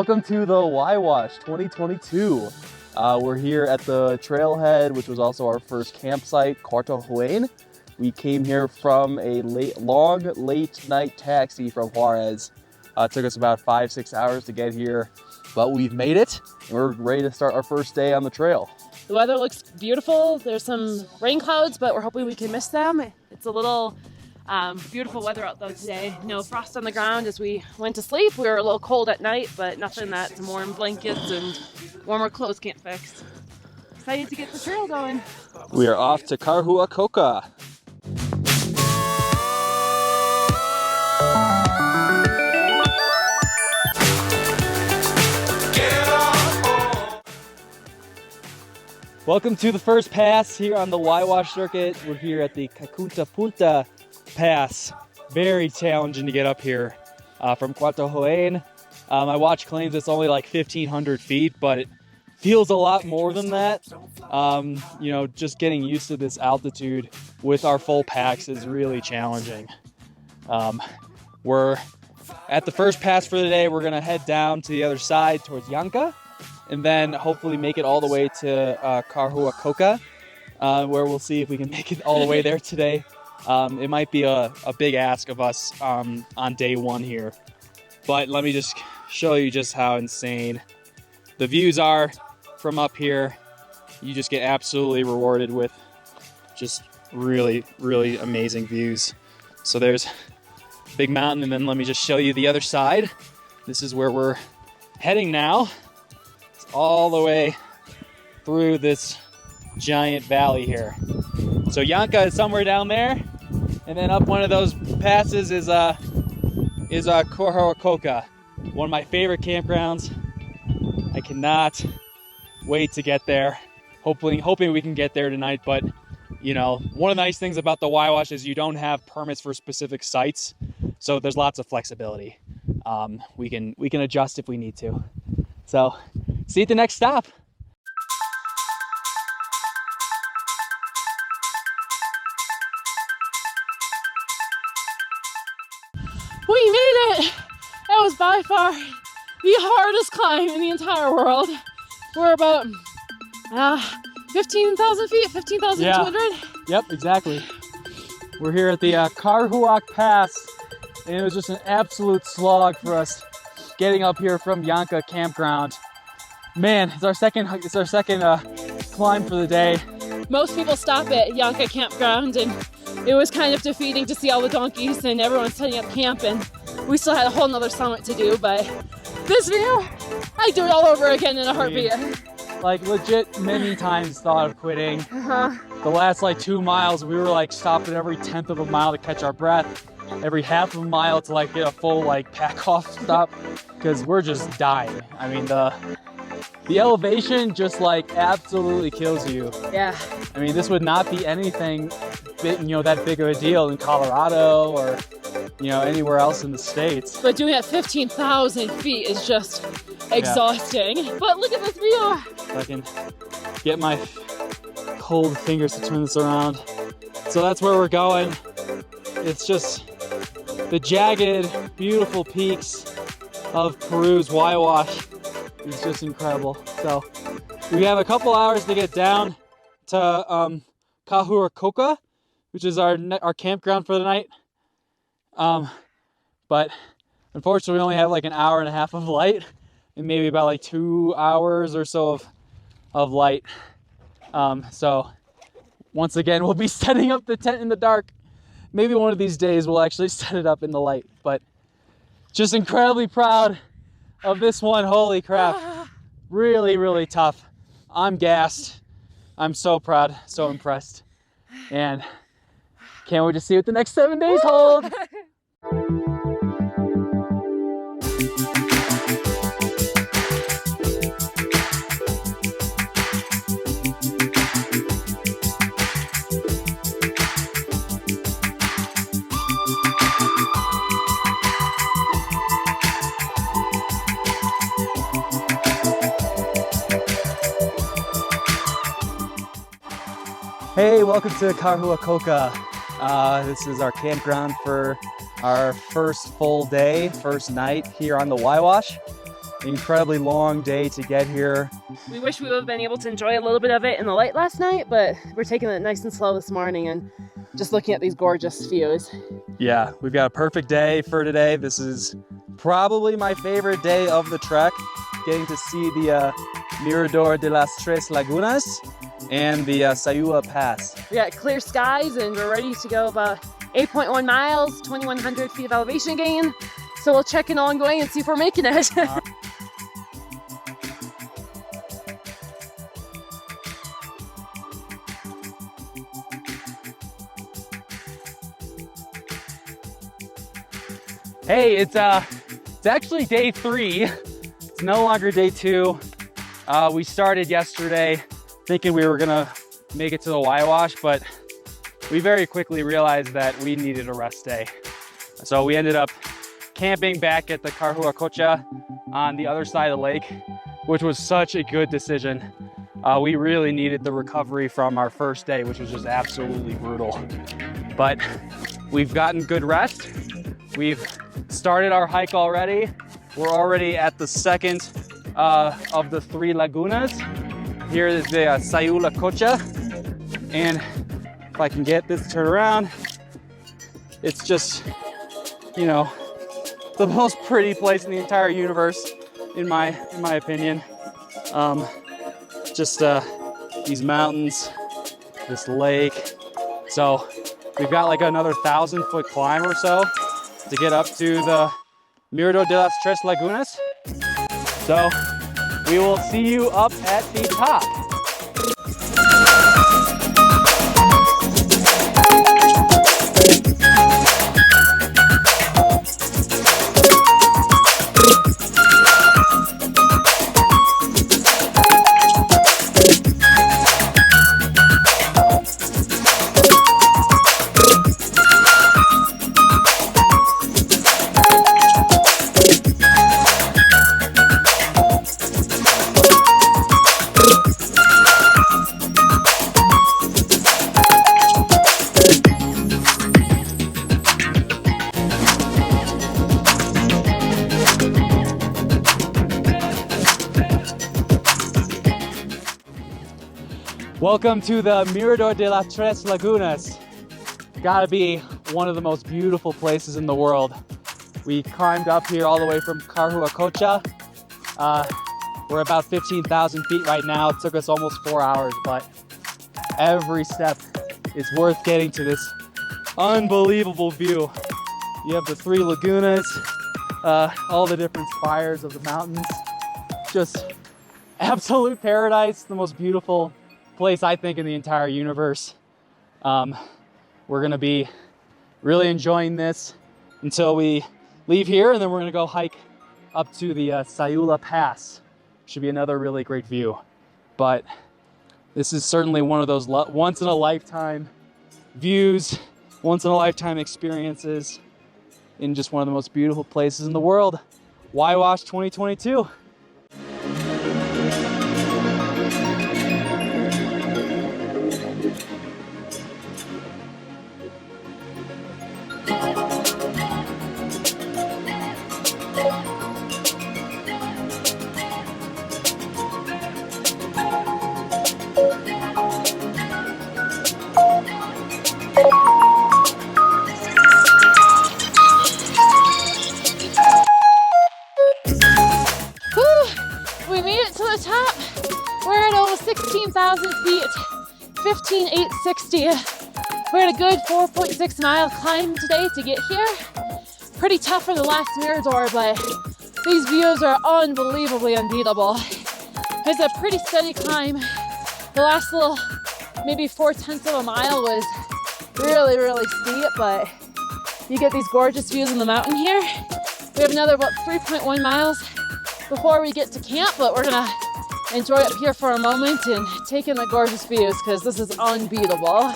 Welcome to the Huayhuash 2022. We're here at the trailhead, which was also our first campsite, Cuarto Huayne. We came here from a long late night taxi from Juarez. It took us about 5-6 hours to get here, but we've made it and we're ready to start our first day on the trail. The weather looks beautiful. There's some rain clouds, but we're hoping we can miss them. It's a little beautiful weather out though today. No frost on the ground as we went to sleep. We were a little cold at night, but nothing that some warm blankets and warmer clothes can't fix. Excited to get the trail going. We are off to Huayhuash. Welcome to the first pass here on the Huayhuash Circuit. We're here at the Cacunta Punta Pass. Very challenging to get up here from Cuarto Huayne. My watch claims it's only like 1,500 feet, but it feels a lot more than that. You know, just getting used to this altitude with our full packs is really challenging. We're at the first pass for the day. We're gonna head down to the other side towards Yanka, and then hopefully make it all the way to Huayhuash, where we'll see if we can make it all the way there today. It might be a big ask of us on day one here, but let me just show you just how insane the views are from up here. You just get absolutely rewarded with just really, really amazing views. So there's a big mountain, and then let me just show you the other side. This is where we're heading now. It's all the way through this giant valley here. So Yanka is somewhere down there, and then up one of those passes is Huayhuash, one of my favorite campgrounds. I cannot wait to get there. Hoping we can get there tonight. But you know, one of the nice things about the Huayhuash is you don't have permits for specific sites, so there's lots of flexibility. We can adjust if we need to. So see you at the next stop. We made it! That was by far the hardest climb in the entire world. We're about 15,000 feet, 15,200. Yeah. Yep, exactly. We're here at the Huayhuash Pass, and it was just an absolute slog for us getting up here from Yanka campground. Man, it's our second climb for the day. Most people stop at Yanka campground, and it was kind of defeating to see all the donkeys and everyone setting up camp, and we still had a whole nother summit to do, but this view, I'd do it all over again in a heartbeat. Like legit many times thought of quitting. The last like 2 miles, we were like stopping every 1/10 of a mile to catch our breath, every half of a mile to like get a full like pack off stop, because we're just dying. I mean, the elevation just like absolutely kills you. Yeah. I mean, this would not be anything that big of a deal in Colorado or anywhere else in the States. But doing it at 15,000 feet is just exhausting. Yeah. But look at this view. If I can get my cold fingers to turn this around. So that's where we're going. It's just the jagged, beautiful peaks of Peru's Huayhuash. It's just incredible. So we have a couple hours to get down to Huayhuash, which is our campground for the night. But unfortunately we only have like an hour and a half of light and maybe about like 2 hours or so of light. So once again, we'll be setting up the tent in the dark. Maybe one of these days we'll actually set it up in the light, but just incredibly proud of this one. Holy crap. Really, really tough. I'm gassed. I'm so proud, so impressed. And can't wait to see what the next 7 days hold. Hey, welcome to Huayhuash. This is our campground for our first full day, first night here on the Huayhuash. incredibly long day to get here. We wish we would have been able to enjoy a little bit of it in the light last night, but we're taking it nice and slow this morning and just looking at these gorgeous views. Yeah, we've got a perfect day for today. This is probably my favorite day of the trek, getting to see the Mirador de las Tres Lagunas and the Sayula Pass. We got clear skies and we're ready to go about 8.1 miles, 2,100 feet of elevation gain. So we'll check in ongoing and see if we're making it. Hey, it's actually day 3. It's no longer day 2. We started yesterday thinking we were gonna make it to the Huayhuash, but we very quickly realized that we needed a rest day. So we ended up camping back at the Huayhuash on the other side of the lake, which was such a good decision. We really needed the recovery from our first day, which was just absolutely brutal. But we've gotten good rest. We've started our hike already. We're already at the second of the 3 lagunas. Here is the Sayula Cocha. And if I can get this to turn around, it's just, you know, the most pretty place in the entire universe, in my opinion. Just these mountains, this lake. So we've got like another 1,000-foot climb or so to get up to the Mirador de las Tres Lagunas. So we will see you up at the top. Welcome to the Mirador de las Tres Lagunas. Gotta be one of the most beautiful places in the world. We climbed up here all the way from Huayhuash. We're about 15,000 feet right now. It took us almost 4 hours, but every step is worth getting to this unbelievable view. You have the 3 lagunas, all the different spires of the mountains. Just absolute paradise, the most beautiful place I think in the entire universe. We're gonna be really enjoying this until we leave here, and then we're gonna go hike up to the Sayula Pass. Should be another really great view. But this is certainly one of those once in a lifetime views, once in a lifetime experiences in just one of the most beautiful places in the world. Huayhuash 2022. We made it to the top. We're at almost 16,000 feet, 15,860. We're at a good 4.6 mile climb today to get here. Pretty tough for the last Mirador, but these views are unbelievably unbeatable. It's a pretty steady climb. The last little, maybe 4/10 of a mile was really, really steep, but you get these gorgeous views in the mountain here. We have another about 3.1 miles before we get to camp, but we're gonna enjoy it here for a moment and take in the gorgeous views because this is unbeatable.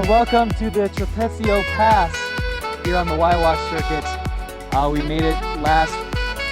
Welcome to the Trapecio Pass here on the Huayhuash Circuit. We made it last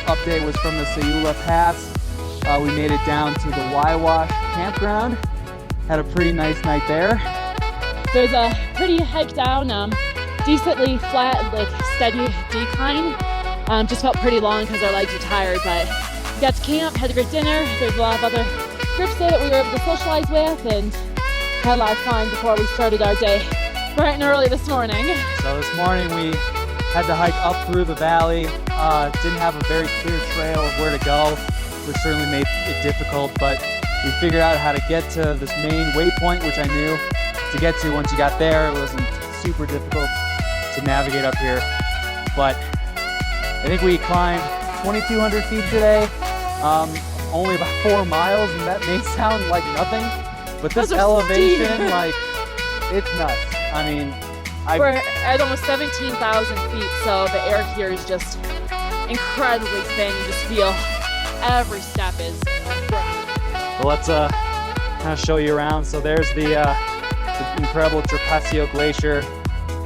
update was from the Sayula Pass. We made it down to the Huayhuash campground. Had a pretty nice night there. There's a pretty hike down, decently flat, like steady decline. Just felt pretty long because our legs were tired, but got to camp, had a great dinner. There's a lot of other groups there that we were able to socialize with and had a lot of fun before we started our day bright and early this morning. So this morning we had to hike up through the valley. Didn't have a very clear trail of where to go, which certainly made it difficult, but we figured out how to get to this main waypoint, which I knew to get to once you got there. It wasn't super difficult to navigate up here, but I think we climbed 2,200 feet today, only about 4 miles, and that may sound like nothing, but this elevation, steep. like, it's nuts. I mean, we're at almost 17,000 feet, so the air here is just incredibly thin. You just feel every step is breath. Well, let's kind of show you around. So there's the incredible Trapecio Glacier.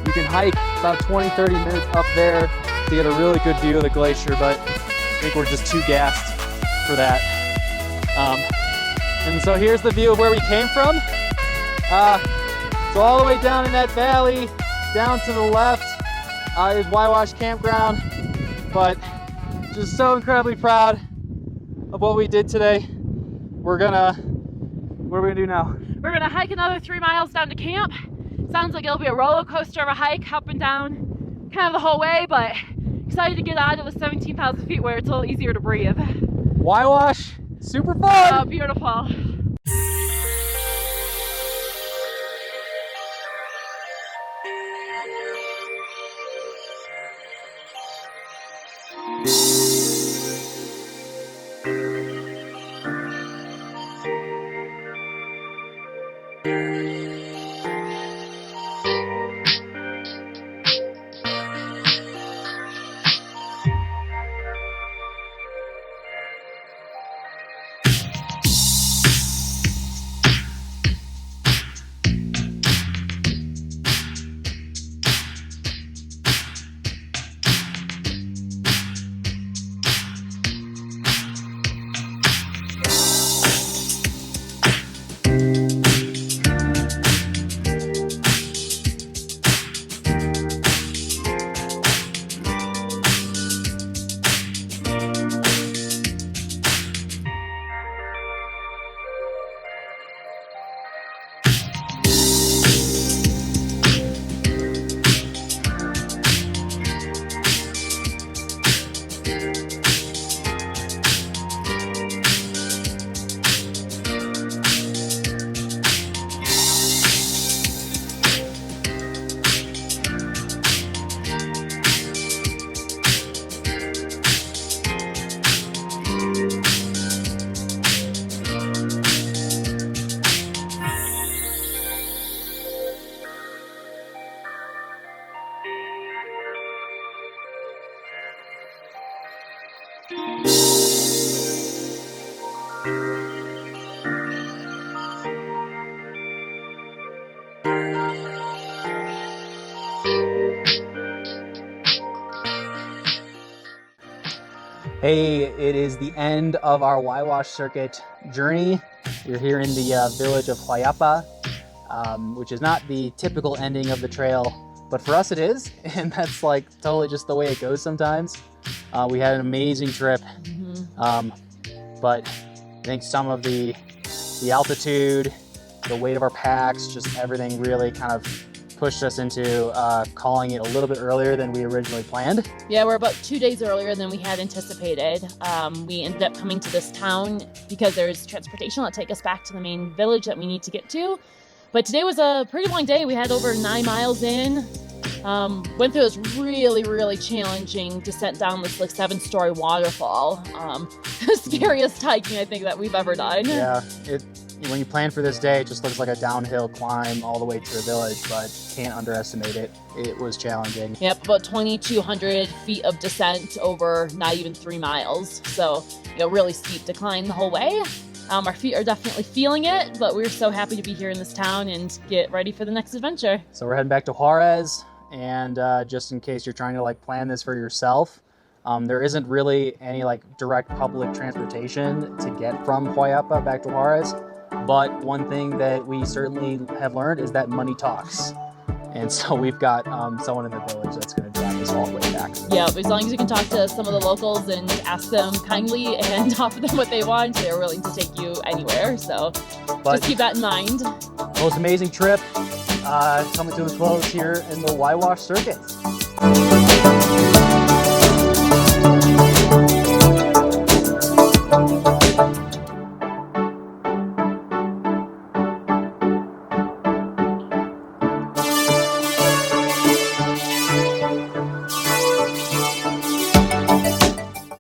You can hike about 20-30 minutes up there to get a really good view of the glacier, but I think we're just too gassed for that. And so here's the view of where we came from. So all the way down in that valley, down to the left is Huayhuash Campground, but just so incredibly proud of what we did today. What are we gonna do now? We're gonna hike another 3 miles down to camp. Sounds like it'll be a roller coaster of a hike up and down kind of the whole way, but excited to get out of the 17,000 feet where it's a little easier to breathe. Huayhuash, super fun! Oh, beautiful. Hey, it is the end of our Huayhuash Circuit journey. We're here in the village of Huayapa, which is not the typical ending of the trail, but for us it is, and that's like totally just the way it goes sometimes. We had an amazing trip, but I think some of the altitude, the weight of our packs, just everything really kind of pushed us into calling it a little bit earlier than we originally planned. Yeah, we're about 2 days earlier than we had anticipated. We ended up coming to this town because there's transportation that'll take us back to the main village that we need to get to. But today was a pretty long day. We had over 9 miles in. Went through this really challenging descent down this like 7-story waterfall. The scariest hiking I think that we've ever done. Yeah, when you plan for this day, it just looks like a downhill climb all the way to the village, but can't underestimate it. It was challenging. Yep, about 2,200 feet of descent over not even 3 miles. So, really steep decline the whole way. Our feet are definitely feeling it, but we're so happy to be here in this town and get ready for the next adventure. So we're heading back to Juarez, and just in case you're trying to plan this for yourself, There isn't really any like direct public transportation to get from Huayapa back to Juarez, but one thing that we certainly have learned is that money talks. And so we've got someone in the village that's going to drive us all the way back. Yeah, but as long as you can talk to some of the locals and ask them kindly and offer them what they want, they're willing to take you anywhere. So just keep that in mind. Most amazing trip coming to a close here in the Huayhaush Circuit.